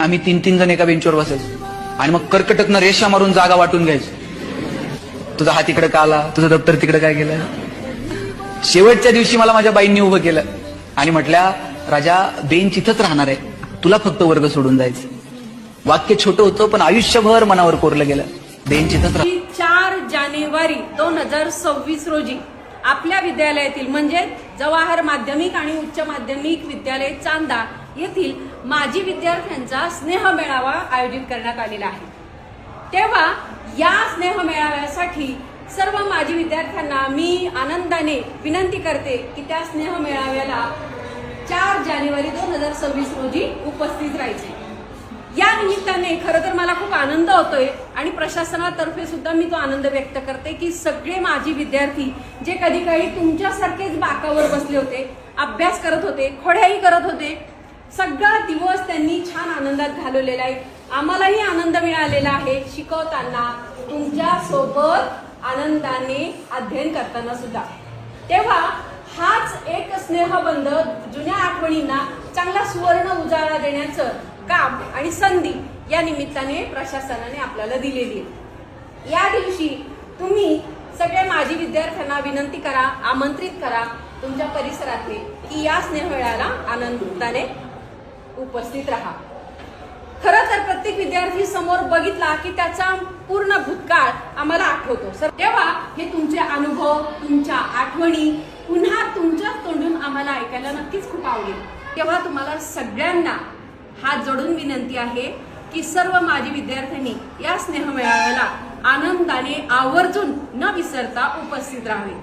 आम्ही 3-3 जण एका बेंचवर बसायचो आणि मग कर्कटकनं रेषा मारून जागा वाटून घ्यायचो. तुझा हात इकडे का आला, तुझं दप्तर तिकडे काय गेलं. शेवटच्या दिवशी मला माझ्या बाईंनी उभं केलं आणि म्हटल्या, राजा बेंच इथंच राहणार आहे, तुला फक्त वर्ग सोडून जायचं. वाक्य छोटं होतं पण आयुष्यभर मनावर कोरलं गेलं. बेंच इथंच 4 जानेवारी 2026 रोजी आपल्या विद्यालयातील म्हणजे जवाहर माध्यमिक आणि उच्च माध्यमिक विद्यालय चांदा येथील माजी विद्यार्थ्यांचा स्नेह मेळावा आयोजित करण्यात आलेला आहे. तेव्हा या स्नेह मेळाव्यासाठी सर्व माजी विद्यार्थ्यांना मी आनंदाने विनंती करते की त्या स्नेह मेळाव्याला 4 जानेवारी 2026 रोजी उपस्थित राहायचे. या निमित्ताने खरं तर मला खूप आनंद होतोय आणि प्रशासनातर्फे सुद्धा मी तो आनंद व्यक्त करते की सगळे माजी विद्यार्थी जे कधी काही तुमच्यासारखेच बाकावर बसले होते, अभ्यास करत होते, खोड्याही करत होते, सगळा दिवस त्यांनी छान आनंदात घालवलेला आहे. आम्हालाही आनंद मिळालेला आहे शिकवताना, तुमच्या सोबत आनंदाने अध्ययन करताना सुद्धा. तेव्हा हाच एक स्नेहबंध जुन्या आठवणींना चांगला सुवर्ण उजाळा देण्याचं काम आणि संधी या निमित्ताने प्रशासनाने आपल्याला दिलेली आहे. या दिवशी तुम्ही सगळ्या माजी विद्यार्थ्यांना विनंती करा, आमंत्रित करा तुमच्या परिसरातले की या स्नेहमेळ्याला आनंदाने उपस्थित राहा. खरं तर प्रत्येक विद्यार्थी समोर बघितला की त्याचा पूर्ण भूतकाळ आम्हाला आठवतो. तेव्हा हे तुमचे अनुभव, तुमच्या आठवणी पुन्हा तुमच्याच तोंडून आम्हाला ऐकायला नक्कीच खूप आवडेल. तेव्हा तुम्हाला सगळ्यांना हात जोडून विनंती आहे की सर्व माजी विद्यार्थ्यांनी या स्नेह मेळाव्याला आनंदाने आवर्जून न विसरता उपस्थित राहावे.